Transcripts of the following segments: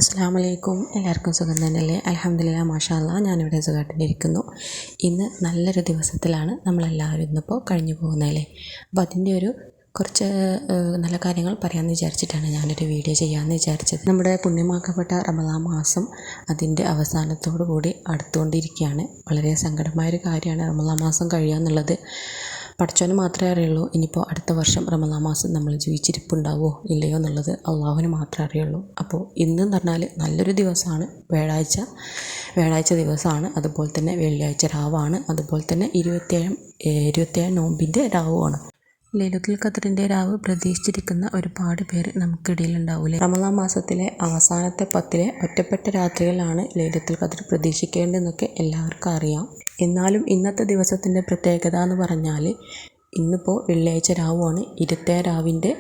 അസ്സലാമു അലൈക്കും. എല്ലാവർക്കും സുഖം തന്നെയല്ലേ? അൽഹംദുലില്ലാ, മാഷാ അല്ലാ, ഞാനിവിടെ സുഖമായിട്ടിരിക്കുന്നു. ഇന്ന് നല്ലൊരു ദിവസത്തിലാണ് നമ്മളെല്ലാവരും ഇന്നിപ്പോൾ കഴിഞ്ഞു പോകുന്നതല്ലേ. അപ്പോൾ അതിൻ്റെ കുറച്ച് നല്ല കാര്യങ്ങൾ പറയാമെന്ന് വിചാരിച്ചിട്ടാണ് ഞാനൊരു വീഡിയോ ചെയ്യാമെന്ന് വിചാരിച്ചത്. നമ്മുടെ പുണ്യമാക്കപ്പെട്ട റമദാൻ മാസം അതിൻ്റെ അവസാനത്തോടു കൂടി അടുത്തുകൊണ്ടിരിക്കുകയാണ്. വളരെ സങ്കടമായൊരു കാര്യമാണ് റമദാൻ മാസം കഴിയുക എന്നുള്ളത്. പടച്ചോന് മാത്രമേ അറിയുള്ളൂ ഇനിയിപ്പോൾ അടുത്ത വർഷം റമദാൻ മാസം നമ്മൾ ജീവിച്ചിരിപ്പുണ്ടാവുമോ ഇല്ലയോ എന്നുള്ളത് അള്ളാഹുവിന് മാത്രമേ അറിയുള്ളൂ. അപ്പോൾ ഇന്നെന്ന് പറഞ്ഞാൽ നല്ലൊരു ദിവസമാണ്, വ്യാഴാഴ്ച ദിവസമാണ്, അതുപോലെ തന്നെ വെള്ളിയാഴ്ച രാവാണ്, അതുപോലെ തന്നെ 27 നോമ്പിൻ്റെ രാവുമാണ്. ലൈലത്തുൽ ഖദ്റിൻ്റെ രാവ് പ്രതീക്ഷിച്ചിരിക്കുന്ന ഒരുപാട് പേര് നമുക്കിടയിൽ ഉണ്ടാവില്ലേ. റമദാൻ മാസത്തിലെ അവസാനത്തെ 10 ഒറ്റപ്പെട്ട രാത്രികളിലാണ് ലൈലത്തുൽ ഖദ്ർ പ്രതീക്ഷിക്കേണ്ടതെന്നൊക്കെ എല്ലാവർക്കും അറിയാം. എന്നാലും ഇന്നത്തെ ദിവസത്തിൻ്റെ പ്രത്യേകത എന്ന് പറഞ്ഞാൽ ഇന്നിപ്പോൾ വെള്ളിയാഴ്ച രാവുമാണ്, 27 രാവിൻ്റെ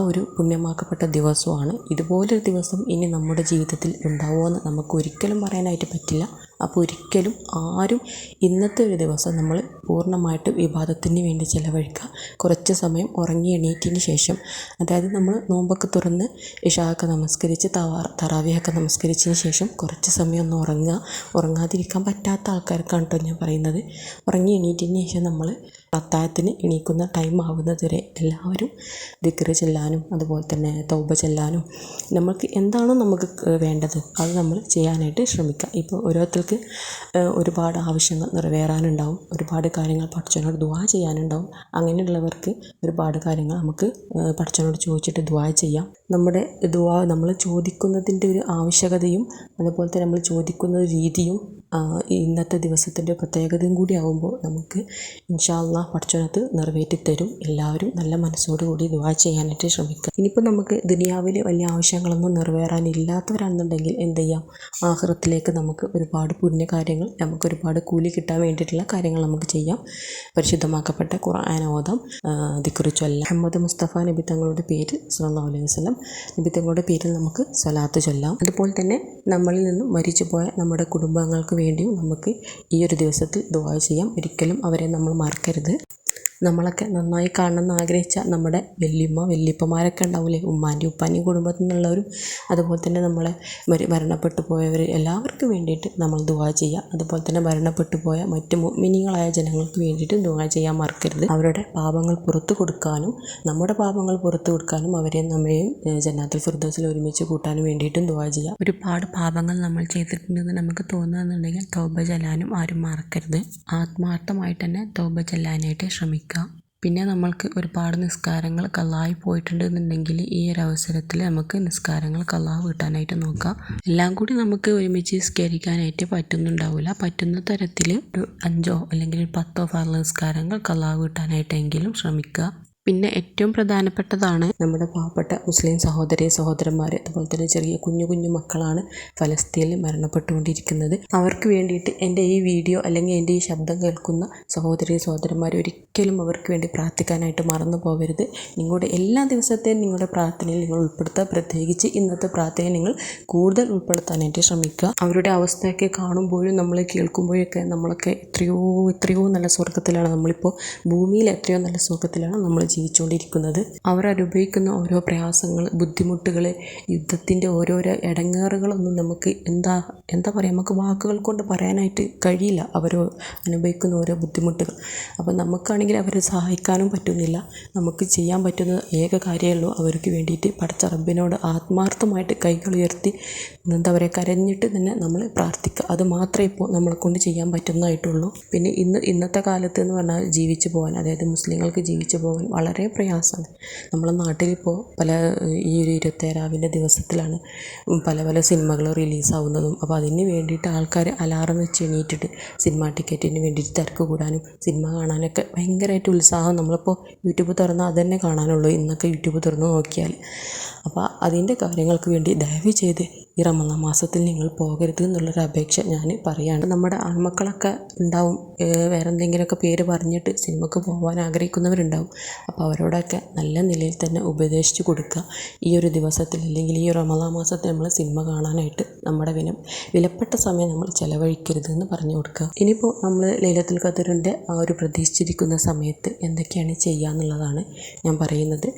ഒരു പുണ്യമാക്കപ്പെട്ട ദിവസമാണ്. ഇതുപോലൊരു ദിവസം ഇനി നമ്മുടെ ജീവിതത്തിൽ ഉണ്ടാവുമെന്ന് നമുക്ക് ഒരിക്കലും പറയാനായിട്ട് പറ്റില്ല. അപ്പോൾ ഒരിക്കലും ആരും ഇന്നത്തെ ഒരു ദിവസം നമ്മൾ പൂർണ്ണമായിട്ട് ഇബാദത്തിന് വേണ്ടി ചിലവഴിക്കുക. കുറച്ച് സമയം ഉറങ്ങി എണീറ്റതിന് ശേഷം, അതായത് നമ്മൾ നോമ്പൊക്കെ തുറന്ന് ഇശായൊക്കെ നമസ്കരിച്ച് തറാവിയൊക്കെ നമസ്കരിച്ചതിന് ശേഷം കുറച്ച് സമയം ഒന്ന് ഉറങ്ങാതിരിക്കാൻ പറ്റാത്ത ആൾക്കാർക്കാണ് കേട്ടോ ഞാൻ പറയുന്നത്. ഉറങ്ങി എണീറ്റതിന് ശേഷം നമ്മൾ അത്താഴത്തിന് എണീക്കുന്ന ടൈം ആവുന്നത് വരെ എല്ലാവരും ദിക്ർ ചെല്ലാനും അതുപോലെ തന്നെ തൗബ ചെല്ലാനും നമുക്ക് എന്താണോ നമുക്ക് വേണ്ടത് അത് നമ്മൾ ചെയ്യാനായിട്ട് ശ്രമിക്കുക. ഇപ്പോൾ ഓരോരുത്തർക്ക് ഒരുപാട് ആവശ്യങ്ങൾ നിറവേറാനുണ്ടാവും, ഒരുപാട് കാര്യങ്ങൾ പടച്ചവനോട് ദുആ ചെയ്യാനുണ്ടാവും. അങ്ങനെയുള്ളവർക്ക് ഒരുപാട് കാര്യങ്ങൾ നമുക്ക് പടച്ചവനോട് ചോദിച്ചിട്ട് ദുആ ചെയ്യാം. നമ്മുടെ ദുആ നമ്മൾ ചോദിക്കുന്നതിൻ്റെ ഒരു ആവശ്യകതയും അതുപോലെ തന്നെ നമ്മൾ ചോദിക്കുന്ന രീതിയും ഇന്നത്തെ ദിവസത്തിൻ്റെ പ്രത്യേകതയും കൂടി ആകുമ്പോൾ നമുക്ക് ഇൻഷാ അല്ലാഹ് പടച്ചവനത് നിറവേറ്റി തരും. എല്ലാവരും നല്ല മനസ്സോടുകൂടി ദുആ ചെയ്യാനായിട്ട് ശ്രമിക്കുക. ഇനിയിപ്പോൾ നമുക്ക് ദുനിയാവിൽ വലിയ ആവശ്യങ്ങളൊന്നും നിറവേറാനില്ലാത്തവരാണെന്നുണ്ടെങ്കിൽ എന്ത് ചെയ്യാം, ആഖിറത്തിലേക്ക് നമുക്ക് ഒരുപാട് പുണ്യകാര്യങ്ങൾ, നമുക്ക് ഒരുപാട് കൂലി കിട്ടാൻ വേണ്ടിയിട്ടുള്ള കാര്യങ്ങൾ നമുക്ക് ചെയ്യാം. പരിശുദ്ധമാക്കപ്പെട്ട ഖുർആൻ ഓതാം, ദിക്ർ ചൊല്ലാം. മുഹമ്മദ് മുസ്തഫ നബി തങ്ങളുടെ പേരിൽ സ്വല്ലല്ലാഹു അലൈഹി വസല്ലം നബി തങ്ങളുടെ പേരിൽ നമുക്ക് സ്വലാത്ത് ചൊല്ലാം. അതുപോലെ തന്നെ നമ്മളിൽ നിന്നും മരിച്ചുപോയ നമ്മുടെ കുടുംബങ്ങൾക്ക് വേണ്ടിയും നമുക്ക് ഈ ഒരു ദിവസത്തിൽ ദുആ ചെയ്യാം. ഒരിക്കലും അവരെ നമ്മൾ മറക്കരുത്. നമ്മളൊക്കെ നന്നായി കാണണമെന്ന് ആഗ്രഹിച്ച നമ്മുടെ വല്യപ്പമാരൊക്കെ ഉണ്ടാവില്ലേ, ഉമ്മാൻ്റെയും ഉപ്പാൻ്റെയും കുടുംബത്തിൽ നിന്നുള്ളവരും അതുപോലെ തന്നെ നമ്മളെ മരണപ്പെട്ടു പോയവർ എല്ലാവർക്കും വേണ്ടിയിട്ട് നമ്മൾ ദുആ ചെയ്യുക. അതുപോലെ തന്നെ മരണപ്പെട്ടു പോയ മറ്റ് മുഅ്മിനീങ്ങളായ ജനങ്ങൾക്ക് വേണ്ടിയിട്ട് ദുആ ചെയ്യാൻ മറക്കരുത്. അവരുടെ പാപങ്ങൾ പുറത്തു കൊടുക്കാനും നമ്മുടെ പാപങ്ങൾ പുറത്തു കൊടുക്കാനും അവരെയും നമ്മയും ജന്നാത്തുൽ ഫിർദൗസിൽ ഒരുമിച്ച് കൂട്ടാനും വേണ്ടിയിട്ടും ദുആ ചെയ്യുക. ഒരുപാട് പാപങ്ങൾ നമ്മൾ ചെയ്തിട്ടുണ്ടെന്ന് നമുക്ക് തോന്നുകയെന്നുണ്ടെങ്കിൽ തൗബ ചെല്ലാനും ആരും മറക്കരുത്. ആത്മാർത്ഥമായിട്ട് തന്നെ തൗബ ചെല്ലാനായിട്ട് ശ്രമിക്കുക. പിന്നെ നമ്മൾക്ക് ഒരുപാട് നിസ്കാരങ്ങൾ ഖളായി പോയിട്ടുണ്ടെന്നുണ്ടെങ്കിൽ ഈ ഒരു അവസരത്തിൽ നമുക്ക് നിസ്കാരങ്ങൾ ഖളാ വീട്ടാനായിട്ട് നോക്കാം. എല്ലാം കൂടി നമുക്ക് ഒരുമിച്ച് നിസ്കരിക്കാനായിട്ട് പറ്റുന്നുണ്ടാവില്ല. പറ്റുന്ന തരത്തിൽ ഒരു 5 അല്ലെങ്കിൽ 10 ഫർള് നിസ്കാരങ്ങൾ ഖളാ വീട്ടാനായിട്ടെങ്കിലും ശ്രമിക്കുക. പിന്നെ ഏറ്റവും പ്രധാനപ്പെട്ടതാണ് നമ്മുടെ പാവപ്പെട്ട മുസ്ലിം സഹോദരന്മാർ, അതുപോലെ തന്നെ ചെറിയ കുഞ്ഞു മക്കളാണ് ഫലസ്തീനിൽ മരണപ്പെട്ടുകൊണ്ടിരിക്കുന്നത്. അവർക്ക് വേണ്ടിയിട്ട് എൻ്റെ ഈ വീഡിയോ അല്ലെങ്കിൽ എൻ്റെ ഈ ശബ്ദം കേൾക്കുന്ന സഹോദരന്മാർ ഒരിക്കലും അവർക്ക് വേണ്ടി പ്രാർത്ഥിക്കാനായിട്ട് മറന്നു പോകരുത്. നിങ്ങളുടെ എല്ലാ ദിവസത്തെയും നിങ്ങളുടെ പ്രാർത്ഥനയിൽ നിങ്ങൾ ഉൾപ്പെടുത്തുക. പ്രത്യേകിച്ച് ഇന്നത്തെ പ്രാർത്ഥനയിൽ നിങ്ങൾ കൂടുതൽ ഉൾപ്പെടുത്താനായിട്ട് ശ്രമിക്കുക. അവരുടെ അവസ്ഥയൊക്കെ കാണുമ്പോഴും നമ്മൾ കേൾക്കുമ്പോഴൊക്കെ നമ്മളൊക്കെ എത്രയോ നല്ല സ്വർഗത്തിലാണ്, നമ്മളിപ്പോൾ ഭൂമിയിൽ എത്രയോ നല്ല സ്വർഗത്തിലാണ് നമ്മൾ ജീവിച്ചുകൊണ്ടിരിക്കുന്നത്. അവർ അനുഭവിക്കുന്ന ഓരോ പ്രയാസങ്ങൾ, ബുദ്ധിമുട്ടുകൾ, യുദ്ധത്തിൻ്റെ ഓരോരോ ഇടങ്ങേറുകളൊന്നും നമുക്ക് എന്താ പറയുക, നമുക്ക് വാക്കുകൾ കൊണ്ട് പറയാനായിട്ട് കഴിയില്ല. അവർ അനുഭവിക്കുന്ന ഓരോ ബുദ്ധിമുട്ടുകൾ. അപ്പോൾ നമുക്കാണെങ്കിൽ അവരെ സഹായിക്കാനും പറ്റുന്നില്ല. നമുക്ക് ചെയ്യാൻ പറ്റുന്ന ഏക കാര്യമേ ഉള്ളൂ, അവർക്ക് വേണ്ടിയിട്ട് പടച്ച റബ്ബിനോട് ആത്മാർത്ഥമായിട്ട് കൈകൾ ഉയർത്തി കരഞ്ഞിട്ട് തന്നെ നമ്മൾ പ്രാർത്ഥിക്കുക. അത് മാത്രമേ ഇപ്പോൾ നമ്മളെ കൊണ്ട് ചെയ്യാൻ പറ്റുന്നതായിട്ടുള്ളൂ. പിന്നെ ഇന്നത്തെ കാലത്ത് എന്ന് പറഞ്ഞാൽ ജീവിച്ചു പോകാൻ, അതായത് മുസ്ലിങ്ങൾക്ക് ജീവിച്ചു പോകാൻ വളരെ പ്രയാസമാണ്. നമ്മളെ നാട്ടിലിപ്പോൾ ഈ ഒരു 27 രാവിൻ്റെ ദിവസത്തിലാണ് പല സിനിമകൾ റിലീസാവുന്നതും. അപ്പോൾ അതിന് വേണ്ടിയിട്ട് ആൾക്കാർ അലാറം വെച്ച് എണീറ്റിട്ട് സിനിമ ടിക്കറ്റിന് വേണ്ടിയിട്ട് തിരക്ക് കൂടാനും സിനിമ കാണാനൊക്കെ ഭയങ്കരമായിട്ട് ഉത്സാഹം. നമ്മളിപ്പോൾ യൂട്യൂബ് തുറന്നാൽ അത് തന്നെ കാണാനുള്ളൂ ഇന്നൊക്കെ യൂട്യൂബ് തുറന്ന് നോക്കിയാൽ. അപ്പോൾ അതിൻ്റെ കാര്യങ്ങൾക്ക് വേണ്ടി ദയവ് ചെയ്ത് ഈ റമദാൻ മാസത്തിൽ നിങ്ങൾ പോകരുത് എന്നുള്ളൊരു അപേക്ഷ ഞാൻ പറയുകയാണ്. നമ്മുടെ ആൺമക്കളൊക്കെ ഉണ്ടാവും, വേറെ എന്തെങ്കിലുമൊക്കെ പേര് പറഞ്ഞിട്ട് സിനിമക്ക് പോകാൻ ആഗ്രഹിക്കുന്നവരുണ്ടാവും. അപ്പോൾ അവരോടൊക്കെ നല്ല നിലയിൽ തന്നെ ഉപദേശിച്ച് കൊടുക്കുക. ഈ ഒരു ദിവസത്തിൽ അല്ലെങ്കിൽ ഈ റമദാൻ മാസത്തിൽ നമ്മൾ സിനിമ കാണാനായിട്ട് നമ്മുടെ വിലപ്പെട്ട സമയം നമ്മൾ ചിലവഴിക്കരുത് എന്ന് പറഞ്ഞു കൊടുക്കുക. ഇനിയിപ്പോൾ നമ്മൾ ലൈലത്തുൽ ഖദ്റിൻ്റെ ഒരു പ്രതീക്ഷിച്ചിരിക്കുന്ന സമയത്ത് എന്തൊക്കെയാണ് ചെയ്യുക എന്നുള്ളതാണ് ഞാൻ പറയുന്നത്.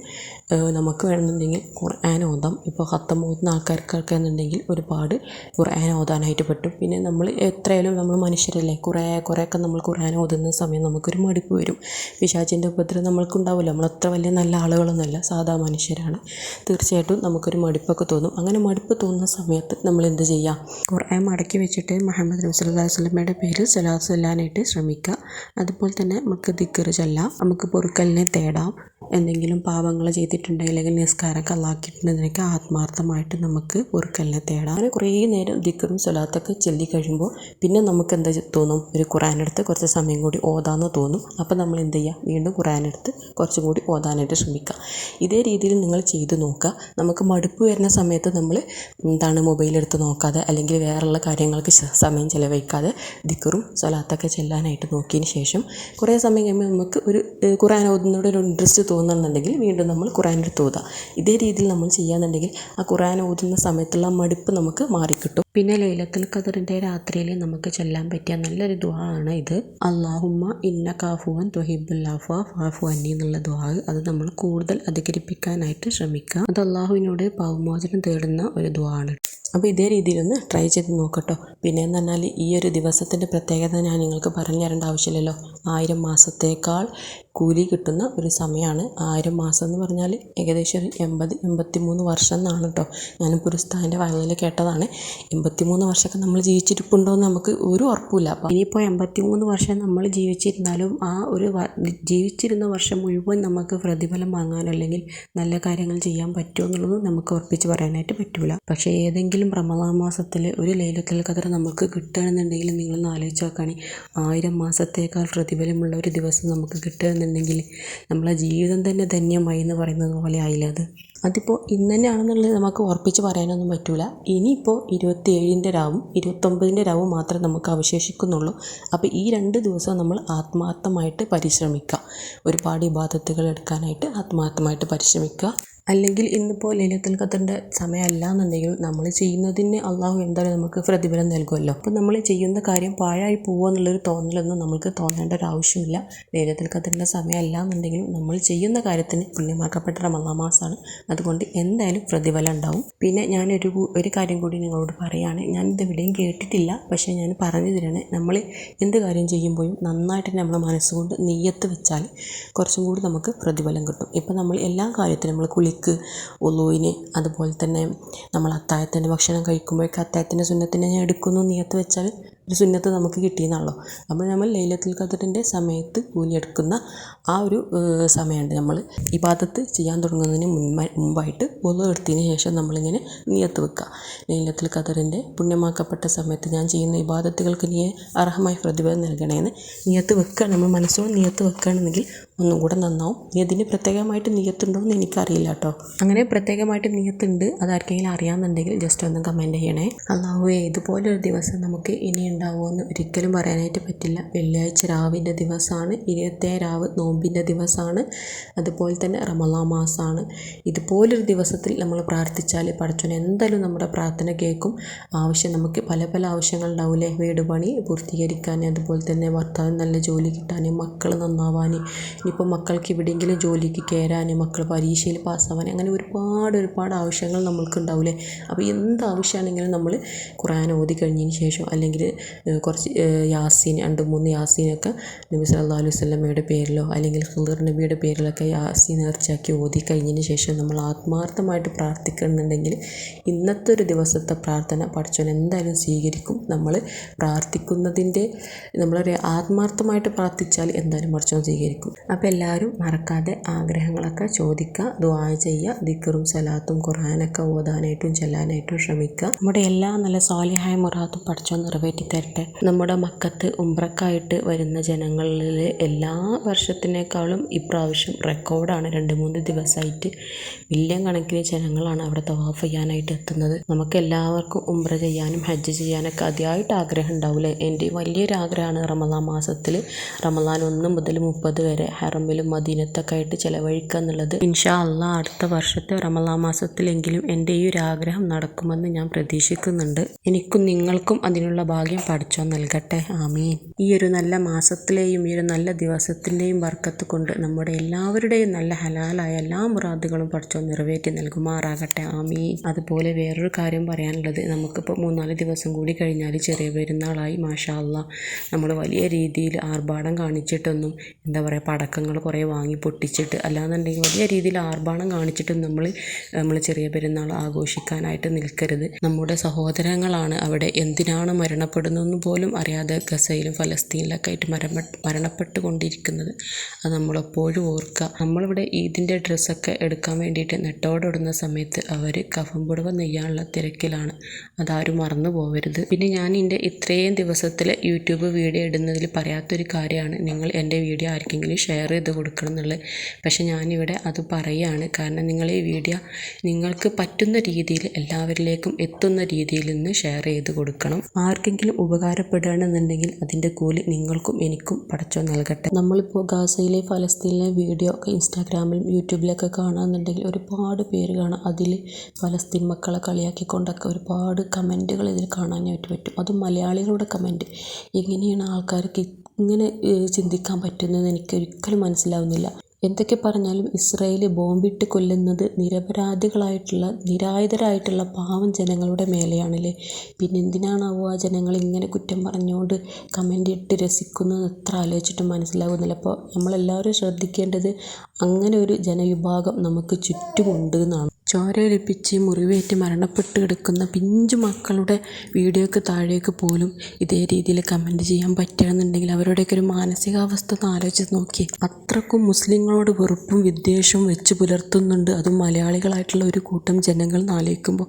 നമുക്ക് വേണമെന്നുണ്ടെങ്കിൽ ഖുർആൻ ഓതാം. ഇപ്പോൾ ഖത്തം ഓതുന്ന ആൾക്കാർക്കൊക്കെ എന്നുണ്ടെങ്കിൽ ഒരുപാട് ഖുർആൻ ഓതാനായിട്ട് പറ്റും. പിന്നെ നമ്മൾ എത്രയായാലും നമ്മൾ മനുഷ്യരല്ലേ, കുറേയൊക്കെ നമ്മൾ ഖുർആൻ ഓതുന്ന സമയം നമുക്കൊരു മടുപ്പ് വരും. പിശാചിൻ്റെ ഉപദ്രവം നമ്മൾക്കുണ്ടാവില്ല. നമ്മളത്ര വലിയ നല്ല ആളുകളൊന്നുമല്ല, സാധാ മനുഷ്യരാണ്. തീർച്ചയായിട്ടും നമുക്കൊരു മടുപ്പൊക്കെ തോന്നും. അങ്ങനെ മടുപ്പ് തോന്നുന്ന സമയത്ത് നമ്മൾ എന്ത് ചെയ്യുക, ഖുർആൻ മടക്കി വെച്ചിട്ട് മുഹമ്മദ് നബി സല്ലല്ലാഹു അലൈഹി വസല്ലമയുടെ പേരിൽ സ്വലാത്ത് ചൊല്ലാനായിട്ട് ശ്രമിക്കുക. അതുപോലെ തന്നെ നമുക്ക് ദിക്ർ ചൊല്ലാം, നമുക്ക് പൊറുക്കലിനെ തേടാം. എന്തെങ്കിലും പാപങ്ങൾ ചെയ്തിട്ടുണ്ടെങ്കിൽ അല്ലെങ്കിൽ നിസ്കാരം കള്ളാക്കിയിട്ടുണ്ടെങ്കിൽ ആത്മാർത്ഥമായിട്ട് നമുക്ക് പൊറുക്കലിനെ തേടാം. അങ്ങനെ കുറേ നേരം ദിക്റും സ്വലാത്തൊക്കെ ചൊല്ലി കഴിയുമ്പോൾ പിന്നെ നമുക്ക് എന്താ തോന്നും, ഒരു ഖുർആനെടുത്ത് കുറച്ച് സമയം കൂടി ഓതാമെന്ന് തോന്നും. അപ്പോൾ നമ്മൾ എന്ത് ചെയ്യുക, വീണ്ടും ഖുർആനെടുത്ത് കുറച്ചും കൂടി ഓതാനായിട്ട് ശ്രമിക്കുക. ഇതേ രീതിയിൽ നിങ്ങൾ ചെയ്ത് നോക്കുക. നമുക്ക് മടുപ്പ് വരുന്ന സമയത്ത് നമ്മൾ മൊബൈലെടുത്ത് നോക്കാതെ അല്ലെങ്കിൽ വേറെയുള്ള കാര്യങ്ങൾക്ക് സമയം ചിലവഴിക്കാതെ ദിക്റും സ്വലാത്തൊക്കെ ചെല്ലാനായിട്ട് നോക്കിയതിന് ശേഷം കുറേ സമയം കഴിയുമ്പോൾ നമുക്ക് ഒരു ഖുർആൻ ഓതുന്നതോടെ ഒരു ഇൻട്രസ്റ്റ് തോന്നുന്നുണ്ടെങ്കിൽ വീണ്ടും നമ്മൾ ഖുർആൻ എടുത്ത് ഓതുക. ഇതേ രീതിയിൽ നമ്മൾ ചെയ്യാന്നുണ്ടെങ്കിൽ ആ ഖുർആൻ ഓതുന്ന സമയത്തുള്ള മടുപ്പ് നമുക്ക് മാറിക്കിട്ടും. പിന്നെ ലൈലത്തുൽ ഖദറിൻ്റെ രാത്രിയിൽ നമുക്ക് ചൊല്ലാൻ പറ്റിയ നല്ലൊരു ദുആ ആണ് ഇത്. അല്ലാഹുമ്മ ഇന്നക അഫുവൻ തുഹിബ്ബുൽ അഫ്വ ഫഅഫു അന്നി എന്നുള്ള ദുആ. അത് നമ്മൾ കൂടുതൽ അധികരിപ്പിക്കാനായിട്ട് ശ്രമിക്കുക. അത് അള്ളാഹുവിനോട് പാപമോചനം തേടുന്ന ഒരു ദുആ ആണ്. അപ്പോൾ ഇതേ രീതിയിലൊന്ന് ട്രൈ ചെയ്ത് നോക്കട്ടോ. പിന്നെ എന്ന് പറഞ്ഞാൽ ഈ ഒരു ദിവസത്തിൻ്റെ പ്രത്യേകത ഞാൻ നിങ്ങൾക്ക് പറഞ്ഞു തരേണ്ട ആവശ്യമില്ലല്ലോ. 1000 മാസത്തേക്കാൾ കൂലി കിട്ടുന്ന ഒരു സമയമാണ്. 1000 മാസം എന്ന് പറഞ്ഞാൽ ഏകദേശം ഒരു 83 വർഷം എന്നാണ് കേട്ടോ. ഞാനിപ്പോൾ ഒരു ഉസ്താദിൻ്റെ വായിൽ കേട്ടതാണ്. 83 വർഷമൊക്കെ നമ്മൾ ജീവിച്ചിരിപ്പുണ്ടോ എന്ന് നമുക്ക് ഒരു ഉറപ്പില്ല. അപ്പോൾ ഇനിയിപ്പോൾ 83 വർഷം നമ്മൾ ജീവിച്ചിരുന്നാലും ആ ഒരു ജീവിച്ചിരുന്ന വർഷം മുഴുവൻ നമുക്ക് പ്രതിഫലം വാങ്ങാനോ അല്ലെങ്കിൽ നല്ല കാര്യങ്ങൾ ചെയ്യാൻ പറ്റുമോ എന്നുള്ളത് നമുക്ക് ഉറപ്പിച്ച് പറയാനായിട്ട് പറ്റില്ല. പക്ഷേ ഏതെങ്കിലും റമളാൻ മാസത്തിൽ ഒരു ലൈലത്തുൽ ഖദർ നമുക്ക് കിട്ടുകയാണെന്നുണ്ടെങ്കിൽ നിങ്ങളൊന്ന് ആലോചിച്ച് നോക്കുകയാണെങ്കിൽ 1000 മാസത്തേക്കാൾ പ്രതിഫലമുള്ള ഒരു ദിവസം നമുക്ക് കിട്ടുകയാണെന്നുണ്ടെങ്കിൽ നമ്മളെ ജീവിതം തന്നെ ധന്യമായി എന്ന് പറയുന്നത് പോലെ ആയില്ല അത്. അതിപ്പോൾ ഇന്ന് തന്നെയാണെന്നുള്ളത് നമുക്ക് ഉറപ്പിച്ച് പറയാനൊന്നും പറ്റില്ല. ഇനിയിപ്പോൾ 27ൻ്റെ രാവും 29ൻ്റെ രാവും മാത്രമേ നമുക്ക് അവശേഷിക്കുന്നുള്ളൂ. അപ്പോൾ ഈ 2 ദിവസവും നമ്മൾ ആത്മാർത്ഥമായിട്ട് പരിശ്രമിക്കുക. ഒരുപാട് ഇബാദത്തുകൾ എടുക്കാനായിട്ട് ആത്മാർത്ഥമായിട്ട് പരിശ്രമിക്കുക. അല്ലെങ്കിൽ ഇന്നിപ്പോൾ ലൈലത്തുൽ ഖദറിൻ്റെ സമയമല്ല എന്നുണ്ടെങ്കിൽ നമ്മൾ ചെയ്യുന്നതിന് അള്ളാഹു എന്തായാലും നമുക്ക് പ്രതിഫലം നൽകുമല്ലോ. അപ്പോൾ നമ്മൾ ചെയ്യുന്ന കാര്യം പാഴായി പോകുക എന്നുള്ളൊരു തോന്നലൊന്നും നമുക്ക് തോന്നേണ്ട ഒരു ആവശ്യമില്ല. ലൈലത്തുൽ ഖദറിൻ്റെ സമയമല്ല എന്നുണ്ടെങ്കിലും നമ്മൾ ചെയ്യുന്ന കാര്യത്തിന് പുണ്യമാക്കപ്പെട്ട റമളാൻ മാസമാണ്. അതുകൊണ്ട് എന്തായാലും പ്രതിഫലം ഉണ്ടാവും. പിന്നെ ഞാനൊരു കാര്യം കൂടി നിങ്ങളോട് പറയുകയാണ്. ഞാനിത് എവിടെയും കേട്ടിട്ടില്ല, പക്ഷേ ഞാൻ പറഞ്ഞു തരാണ്. നമ്മൾ എന്ത് കാര്യം ചെയ്യുമ്പോഴും നന്നായിട്ട് നമ്മുടെ മനസ്സുകൊണ്ട് നിയ്യത്ത് വെച്ചാൽ കുറച്ചും കൂടി നമുക്ക് പ്രതിഫലം കിട്ടും. ഇപ്പോൾ നമ്മൾ എല്ലാ കാര്യത്തിനും നമ്മൾ ഉളുവിന്, അതുപോലെ തന്നെ നമ്മൾ അത്താഴത്തിൻ്റെ ഭക്ഷണം കഴിക്കുമ്പോഴേക്ക് അത്താഴത്തിൻ്റെ സുന്നത്തിനെ ഞാൻ എടുക്കുന്നു നിയ്യത്ത് വെച്ചാൽ ഒരു സുന്നത്ത് നമുക്ക് കിട്ടിയെന്നാണല്ലോ. അപ്പോൾ നമ്മൾ ലൈലത്തുൽ ഖദറിൻ്റെ സമയത്ത് കൂലിയെടുക്കുന്ന ആ ഒരു സമയമുണ്ട്. നമ്മൾ ഇബാദത്ത് ചെയ്യാൻ തുടങ്ങുന്നതിന് മുമ്പായിട്ട് വുളു എടുത്തതിന് ശേഷം നമ്മളിങ്ങനെ നിയ്യത്ത് വെക്കുക. ലൈലത്തുൽ ഖദറിൻ്റെ പുണ്യമാക്കപ്പെട്ട സമയത്ത് ഞാൻ ചെയ്യുന്ന ഇബാദത്തുകൾക്ക് നീ അർഹമായ പ്രതിഫലം നൽകണേന്ന് നിയ്യത്ത് വെക്കുക. നമ്മൾ മനസ്സോട് നിയ്യത്ത് വെക്കുകയാണെന്നെങ്കിൽ ഒന്നും കൂടെ നന്നാവും. നീ അതിന് പ്രത്യേകമായിട്ട് നിയ്യത്തുണ്ടോ എന്ന് എനിക്കറിയില്ല കേട്ടോ. അങ്ങനെ പ്രത്യേകമായിട്ട് നിയ്യത്തുണ്ട്, അതാർക്കെങ്കിലും അറിയാമെന്നുണ്ടെങ്കിൽ ജസ്റ്റ് ഒന്ന് കമൻറ്റ് ചെയ്യണേ. അല്ലാഹുവേ, ഇതുപോലൊരു ദിവസം നമുക്ക് ഇനി ഉണ്ടാവുമെന്ന് ഒരിക്കലും പറയാനായിട്ട് പറ്റില്ല. വെള്ളിയാഴ്ച രാവിൻ്റെ ദിവസമാണ്, 27 രാവ് നോമ്പിൻ്റെ ദിവസമാണ്, അതുപോലെ തന്നെ റമളാൻ മാസമാണ്. ഇതുപോലൊരു ദിവസത്തിൽ നമ്മൾ പ്രാർത്ഥിച്ചാൽ പടച്ചോൻ എന്തായാലും നമ്മുടെ പ്രാർത്ഥന കേൾക്കും. നമുക്ക് പല പല ആവശ്യങ്ങൾ ഉണ്ടാവില്ലേ, വീട് പണി പൂർത്തീകരിക്കാൻ, അതുപോലെ തന്നെ ഭർത്താവിന് നല്ല ജോലി കിട്ടാൻ, മക്കൾ നന്നാവാൻ, ഇനിയിപ്പോൾ മക്കൾക്ക് എവിടെയെങ്കിലും ജോലിക്ക് കയറാൻ, മക്കൾ പരീക്ഷയിൽ പാസ്സാവാൻ, അങ്ങനെ ഒരുപാട് ആവശ്യങ്ങൾ നമ്മൾക്കുണ്ടാവില്ലേ. അപ്പോൾ എന്ത് ആവശ്യമാണെങ്കിലും നമ്മൾ ഖുർആൻ ഓതി കഴിഞ്ഞതിന് ശേഷം അല്ലെങ്കിൽ കുറച്ച് യാസീൻ 2-3 യാസീനൊക്കെ നബി സല്ലല്ലാഹു അലൈഹി വസല്ലമയുടെ പേരിലോ അല്ലെങ്കിൽ ഖുദർ നബിയുടെ പേരിലൊക്കെ യാസീൻ നേർച്ചയാക്കി ഓതി കഴിഞ്ഞതിന് ശേഷം നമ്മൾ ആത്മാർത്ഥമായിട്ട് പ്രാർത്ഥിക്കുന്നുണ്ടെങ്കിൽ ഇന്നത്തെ ഒരു ദിവസത്തെ പ്രാർത്ഥന പടച്ചോൻ എന്തായാലും സ്വീകരിക്കും. നമ്മൾ പ്രാർത്ഥിക്കുന്നതിൻ്റെ നമ്മളൊരു ആത്മാർത്ഥമായിട്ട് പ്രാർത്ഥിച്ചാൽ എന്തായാലും പടച്ചോൻ സ്വീകരിക്കും. അപ്പോൾ എല്ലാവരും മറക്കാതെ ആഗ്രഹങ്ങളൊക്കെ ചോദിക്കുക, ദുആ ചെയ്യുക, ദിക്റും സലാത്തും ഖുർആനൊക്കെ ഓതാനായിട്ടും ചെല്ലാനായിട്ടും ശ്രമിക്കുക. നമ്മുടെ എല്ലാ നല്ല സ്വാലിഹായ മുറാദും പടച്ചോൻ നിറവേറ്റി തരട്ടെ. നമ്മുടെ മക്കത്ത് ഉംറക്കായിട്ട് വരുന്ന ജനങ്ങളിൽ എല്ലാ വർഷത്തിനേക്കാളും ഇപ്രാവശ്യം റെക്കോർഡാണ്. 2-3 ദിവസമായിട്ട് മില്യൺ കണക്കിന് ജനങ്ങളാണ് അവിടെ തവാഫ് ചെയ്യാനായിട്ട് എത്തുന്നത്. നമുക്ക് എല്ലാവർക്കും ഉംറ ചെയ്യാനും ഹജ്ജ് ചെയ്യാനൊക്കെ അതിയായിട്ട് ആഗ്രഹം ഉണ്ടാവില്ലേ. എൻ്റെ വലിയൊരു ആഗ്രഹമാണ് റമളാൻ മാസത്തിൽ റമളാൻ 1 മുതൽ 30 വരെ ഹറമിലും മദീനത്തൊക്കെ ആയിട്ട് ചിലവഴിക്കുക എന്നുള്ളത്. ഇൻഷാ അള്ളാ അടുത്ത വർഷത്തെ റമളാൻ മാസത്തിലെങ്കിലും എൻ്റെ ഈ ഒരു ആഗ്രഹം നടക്കുമെന്ന് ഞാൻ പ്രതീക്ഷിക്കുന്നുണ്ട്. എനിക്കും നിങ്ങൾക്കും അതിനുള്ള ഭാഗ്യം പടച്ചോൻ നൽകട്ടെ. ആമീൻ. ഈ ഒരു നല്ല മാസത്തിലെയും ഈ ഒരു നല്ല ദിവസത്തിൻ്റെയും ബർക്കത്ത് കൊണ്ട് നമ്മുടെ എല്ലാവരുടെയും നല്ല ഹലാലായ എല്ലാ മുറാദുകളും പടച്ചോൻ നിറവേറ്റി നൽകുമാറാകട്ടെ. ആമീൻ. അതുപോലെ വേറൊരു കാര്യം പറയാനുള്ളത്, നമുക്കിപ്പോൾ 3-4 ദിവസം കൂടി കഴിഞ്ഞാൽ ചെറിയ പെരുന്നാളായി. മാഷാ അള്ളാ നമ്മൾ വലിയ രീതിയിൽ ആർഭാടം കാണിച്ചിട്ടൊന്നും എന്താ പറയുക, പടക്കങ്ങൾ കുറേ വാങ്ങി പൊട്ടിച്ചിട്ട് അല്ലാന്നുണ്ടെങ്കിൽ വലിയ രീതിയിൽ ആർഭാടം കാണിച്ചിട്ടൊന്നും നമ്മൾ ചെറിയ പെരുന്നാൾ ആഘോഷിക്കാനായിട്ട് നിൽക്കരുത്. നമ്മുടെ സഹോദരങ്ങളാണ് അവിടെ എന്തിനാണ് മരണപ്പെടുന്നതെന്ന് പോലും അറിയാതെ ഗസയിലും ഫലസ്തീനിലൊക്കെ ആയിട്ട് മരണപ്പെട്ടുകൊണ്ടിരിക്കുന്നത്. അത് നമ്മളെപ്പോഴും ഓർക്കുക. നമ്മളിവിടെ ഈദിൻ്റെ ഡ്രസ്സൊക്കെ എടുക്കാൻ വേണ്ടിയിട്ട് നെട്ടോടിടുന്ന സമയത്ത് അവർ കഫൻ പുടവ നെയ്യാനുള്ള തിരക്കിലാണ്. അതാരും മറന്നു പോകരുത്. പിന്നെ ഞാൻ എൻ്റെ ഇത്രയും ദിവസത്തിൽ യൂട്യൂബ് വീഡിയോ ഇടുന്നതിൽ പറയാത്തൊരു കാര്യമാണ്, നിങ്ങൾ എൻ്റെ വീഡിയോ ആർക്കെങ്കിലും ഷെയർ ചെയ്ത് കൊടുക്കണം എന്നുള്ളത്. പക്ഷെ ഞാനിവിടെ അത് പറയുകയാണ്. കാരണം നിങ്ങൾ ഈ വീഡിയോ നിങ്ങൾക്ക് പറ്റുന്ന രീതിയിൽ എല്ലാവരിലേക്കും എത്തുന്ന രീതിയിൽ നിന്ന് ഷെയർ ചെയ്ത് കൊടുക്കണം. ആർക്കെങ്കിലും ഉപകാരപ്പെടുകയാണെന്നുണ്ടെങ്കിൽ അതിൻ്റെ കൂലി നിങ്ങൾക്കും എനിക്കും പടച്ചോൻ നൽകട്ടെ. നമ്മളിപ്പോൾ ഗാസയിലെ ഫലസ്തീനിലെ വീഡിയോ ഒക്കെ ഇൻസ്റ്റാഗ്രാമിലും യൂട്യൂബിലൊക്കെ കാണുകയെന്നുണ്ടെങ്കിൽ ഒരുപാട് പേര് കാണാം. അതിൽ ഫലസ്തീൻ മക്കളെ കളിയാക്കിക്കൊണ്ടൊക്കെ ഒരുപാട് കമൻറ്റുകൾ ഇതിൽ കാണാനായിട്ട് പറ്റും. അതും മലയാളികളുടെ കമൻറ്റ്. എങ്ങനെയാണ് ആൾക്കാർക്ക് ഇങ്ങനെ ചിന്തിക്കാൻ പറ്റുന്നതെന്ന് എനിക്കൊരിക്കലും മനസ്സിലാവുന്നില്ല. എന്തൊക്കെ പറഞ്ഞാലും ഇസ്രായേൽ ബോംബിട്ട് കൊല്ലുന്നത് നിരായുധരായിട്ടുള്ള പാവം ജനങ്ങളുടെ മേലെയാണല്ലേ. പിന്നെ എന്തിനാണാവോ ആ ജനങ്ങൾ ഇങ്ങനെ കുറ്റം പറഞ്ഞുകൊണ്ട് കമൻ്റ് ഇട്ട് രസിക്കുന്നത് എത്ര ആലോചിച്ചിട്ടും മനസ്സിലാകുന്നില്ല. അപ്പോൾ നമ്മളെല്ലാവരും ശ്രദ്ധിക്കേണ്ടത് അങ്ങനെ ഒരു ജനവിഭാഗം നമുക്ക് ചുറ്റുമുണ്ട് എന്നാണ്. ചോരയൊലിപ്പിച്ച് മുറിവേറ്റ് മരണപ്പെട്ട് കിടക്കുന്ന പിഞ്ചു മക്കളുടെ വീഡിയോക്ക് താഴേക്ക് പോലും ഇതേ രീതിയിൽ കമൻറ്റ് ചെയ്യാൻ പറ്റുകയാണെന്നുണ്ടെങ്കിൽ അവരുടെയൊക്കെ ഒരു മാനസികാവസ്ഥ ഒന്ന് ആലോചിച്ച് നോക്കി. അത്രക്കും മുസ്ലിങ്ങളോട് വെറുപ്പും വിദ്വേഷവും വെച്ച് പുലർത്തുന്നുണ്ട്, അതും മലയാളികളായിട്ടുള്ള ഒരു കൂട്ടം ജനങ്ങൾ ആലോചിക്കുമ്പോൾ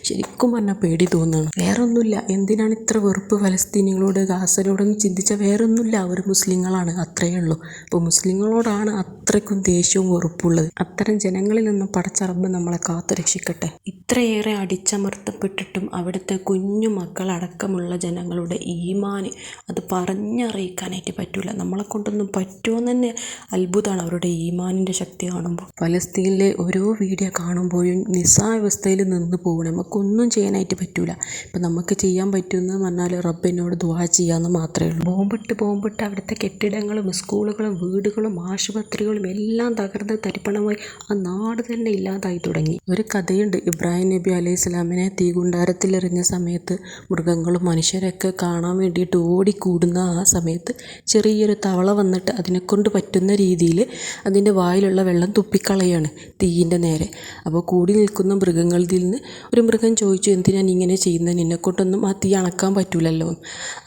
ശരിക്കും പറഞ്ഞാൽ പേടി തോന്നുകയാണ്. വേറൊന്നുമില്ല, എന്തിനാണ് ഇത്ര വെറുപ്പ് ഫലസ്തീനികളോട് ഗാസരോടൊന്നും ചിന്തിച്ചാൽ വേറൊന്നുമില്ല, അവർ മുസ്ലിങ്ങളാണ്, അത്രയേ ഉള്ളൂ. അപ്പോൾ മുസ്ലിങ്ങളോടാണ് അത്രയ്ക്കും ദേഷ്യവും വെറുപ്പുള്ളത്. അത്തരം ജനങ്ങളിൽ നിന്നും പടച്ച റബ്ബ് നമ്മളെ കാത്തുരക്ഷിക്കട്ടെ. ഇത്രയേറെ അടിച്ചമർത്തപ്പെട്ടിട്ടും അവിടുത്തെ കുഞ്ഞു മക്കളടക്കമുള്ള ജനങ്ങളുടെ ഈമാൻ അത് പറഞ്ഞറിയിക്കാനായിട്ട് പറ്റില്ല. നമ്മളെ കൊണ്ടൊന്നും പറ്റുമെന്ന് തന്നെ അത്ഭുതമാണ് അവരുടെ ഈമാനിൻ്റെ ശക്തി കാണുമ്പോൾ. ഫലസ്തീനിലെ ഓരോ വീഡിയോ കാണുമ്പോഴും നിസ്സാവസ്ഥയിൽ നിന്ന് പോകണം. നമുക്കൊന്നും ചെയ്യാനായിട്ട് പറ്റില്ല. ഇപ്പം നമുക്ക് ചെയ്യാൻ പറ്റുമെന്ന് പറഞ്ഞാൽ റബ്ബിനോട് ദുആ ചെയ്യാമെന്ന് മാത്രമേ ഉള്ളൂ. ബോംബിട്ട് അവിടുത്തെ കെട്ടിടങ്ങളും സ്കൂളുകളും വീടുകളും ആശുപത്രികളും എല്ലാം തകർന്ന് തരിപ്പണമായി ആ നാട് തന്നെ ഇല്ലാതായി തുടങ്ങി. ഒരു കഥയുണ്ട്, ഇബ്രാഹിം നബി അലൈഹി സ്വലാമിനെ തീകുണ്ടാരത്തിലെറിഞ്ഞ സമയത്ത് മൃഗങ്ങളും മനുഷ്യരൊക്കെ കാണാൻ വേണ്ടിയിട്ട് ഓടിക്കൂടുന്ന ആ സമയത്ത് ചെറിയൊരു തവള വന്നിട്ട് അതിനെക്കൊണ്ട് പറ്റുന്ന രീതിയിൽ അതിൻ്റെ വായിലുള്ള വെള്ളം തുപ്പിക്കളയാണ് തീയിൻ്റെ നേരെ. അപ്പോൾ കൂടി നിൽക്കുന്ന മൃഗങ്ങളിൽ നിന്ന് ഒരു മൃഗം ചോദിച്ചു, എന്തിനാണ് ഇങ്ങനെ ചെയ്യുന്നത്, നിന്നെക്കൊണ്ടൊന്നും ആ തീ അണക്കാൻ പറ്റൂലല്ലോ.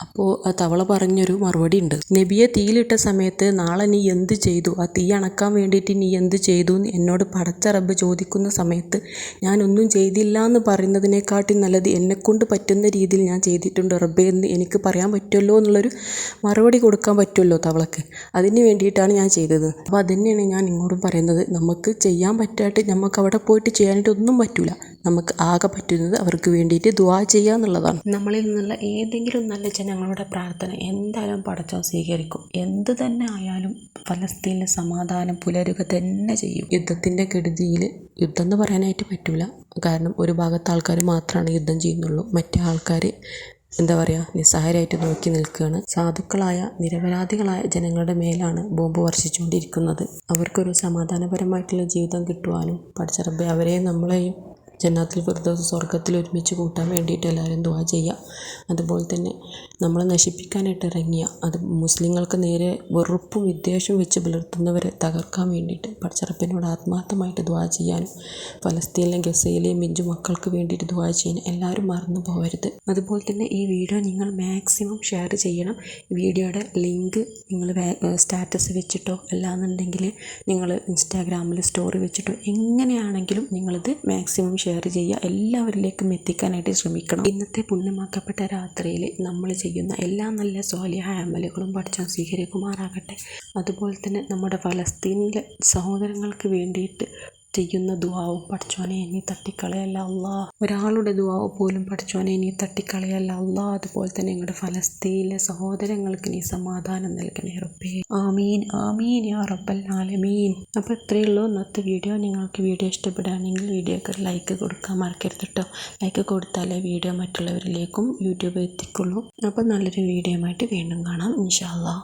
അപ്പോൾ ആ തവള പറഞ്ഞൊരു മറുപടി ഉണ്ട്, നബിയെ തീയിലിട്ട സമയത്ത് നാളെ നീ എന്ത് ചെയ്തു, ആ തീ അണക്കാൻ വേണ്ടിയിട്ട് നീ എന്ത് ചെയ്തു എന്ന് എന്നോട് പടച്ച റബ്ബ് ചോദിക്കുന്ന സമയത്ത് ഞാനൊന്നും ചെയ്തില്ല എന്ന് പറയുന്നതിനെക്കാട്ടും നല്ലത് എന്നെക്കൊണ്ട് പറ്റുന്ന രീതിയിൽ ഞാൻ ചെയ്തിട്ടുണ്ട് റബ്ബേ എന്ന് എനിക്ക് പറയാൻ പറ്റുമല്ലോ എന്നുള്ളൊരു മറുപടി കൊടുക്കാൻ പറ്റുമല്ലോ തവളക്ക്. അതിന് വേണ്ടിയിട്ടാണ് ഞാൻ ചെയ്തത്. അപ്പോൾ അതുതന്നെയാണ് ഞാൻ ഇങ്ങോട്ടും പറയുന്നത്, നമുക്ക് ചെയ്യാൻ പറ്റായിട്ട് നമുക്ക് അവിടെ പോയിട്ട് ചെയ്യാനായിട്ട് ഒന്നും പറ്റില്ല. നമുക്ക് ആകെ പറ്റുന്നത് അവർക്ക് വേണ്ടിയിട്ട് ദുആ ചെയ്യുക എന്നുള്ളതാണ്. നമ്മളിൽ നിന്നുള്ള ഏതെങ്കിലും നല്ല ജനങ്ങളുടെ പ്രാർത്ഥന എന്തായാലും പടച്ചോൻ സ്വീകരിക്കും. എന്ത് തന്നെ ആയാലും ഫലസ്തീനിൽ സമാധാനം പുലരുക തന്നെ ചെയ്യും. യുദ്ധത്തിൻ്റെ കെടുതിയിൽ യുദ്ധം എന്ന് പറയാനായിട്ട് പറ്റില്ല. കാരണം ഒരു ഭാഗത്ത് ആൾക്കാർ മാത്രമാണ് യുദ്ധം ചെയ്യുന്നുള്ളൂ, മറ്റേ ആൾക്കാർ എന്താ പറയുക നിസ്സഹായരായിട്ട് നോക്കി നിൽക്കുകയാണ്. സാധുക്കളായ നിരപരാധികളായ ജനങ്ങളുടെ മേലാണ് ബോംബ് വർഷിച്ചുകൊണ്ടിരിക്കുന്നത്. അവർക്കൊരു സമാധാനപരമായിട്ടുള്ള ജീവിതം കിട്ടുവാനും പടച്ച റബ്ബേ അവരെയും നമ്മളെയും ജന്നാത്തുൽ ഫിർദൗസ് സ്വർഗ്ഗത്തിൽ ഒരുമിച്ച് കൂട്ടാൻ വേണ്ടിയിട്ട് എല്ലാവരും ദുആ ചെയ്യുക. അതുപോലെ തന്നെ നമ്മളെ നശിപ്പിക്കാനായിട്ട് ഇറങ്ങിയ അത് മുസ്ലിങ്ങൾക്ക് നേരെ വെറുപ്പും വിദ്വേഷവും വെച്ച് പുലർത്തുന്നവരെ തകർക്കാൻ വേണ്ടിയിട്ട് പടച്ച റബ്ബിനോട് ആത്മാർത്ഥമായിട്ട് ദുആ ചെയ്യാനും ഫലസ്തീനിലെ ഗസയിലെയും പിഞ്ചു മക്കൾക്ക് വേണ്ടിയിട്ട് ദുആ ചെയ്യാനും എല്ലാവരും മറന്നു പോകരുത്. അതുപോലെ തന്നെ ഈ വീഡിയോ നിങ്ങൾ മാക്സിമം ഷെയർ ചെയ്യണം. വീഡിയോയുടെ ലിങ്ക് നിങ്ങൾ സ്റ്റാറ്റസ് വെച്ചിട്ടോ അല്ലാന്നുണ്ടെങ്കിൽ നിങ്ങൾ ഇൻസ്റ്റാഗ്രാമിൽ സ്റ്റോറി വെച്ചിട്ടോ എങ്ങനെയാണെങ്കിലും നിങ്ങളിത് മാക്സിമം ഷെയർ ചെയ്യുക, എല്ലാവരിലേക്കും എത്തിക്കാനായിട്ട് ശ്രമിക്കണം. ഇന്നത്തെ പുണ്യമാക്കപ്പെട്ട രാത്രിയിൽ നമ്മൾ ചെയ്യുന്ന എല്ലാ നല്ല സ്വാലിഹായ അമലുകളും പടച്ചോൻ സ്വീകരിക്കുമാറാകട്ടെ. അതുപോലെ തന്നെ നമ്മുടെ ഫലസ്തീനിലെ സഹോദരങ്ങൾക്ക് വേണ്ടിയിട്ട് ചെയ്യുന്ന ദുആവും പഠിച്ചോനെ നീ തട്ടിക്കളയല്ല അല്ലാ. ഒരാളുടെ ദുആവ് പോലും പഠിച്ചോനെ നീ തട്ടിക്കളയല്ല അല്ലാ. അതുപോലെ തന്നെ ഞങ്ങളുടെ ഫലസ്തീനിലെ സഹോദരങ്ങൾക്ക് നീ സമാധാനം നൽകണേ റബ്ബേ. ആമീൻ ആമീൻ യാ റബ്ബൽ ആലമീൻ. അപ്പോൾ ഇത്രയേ ഉള്ളൂ ഇന്നത്തെ വീഡിയോ. നിങ്ങൾക്ക് വീഡിയോ ഇഷ്ടപ്പെടുകയാണെങ്കിൽ വീഡിയോക്ക് ഒരു ലൈക്ക് കൊടുക്കാൻ മറക്കരുത് കേട്ടോ. ലൈക്ക് കൊടുത്താലേ വീഡിയോ മറ്റുള്ളവരിലേക്കും യൂട്യൂബ് എത്തിക്കുള്ളൂ. അപ്പോൾ നല്ലൊരു വീഡിയോ ആയിട്ട് വീണ്ടും കാണാം ഇൻഷാ അല്ലാ.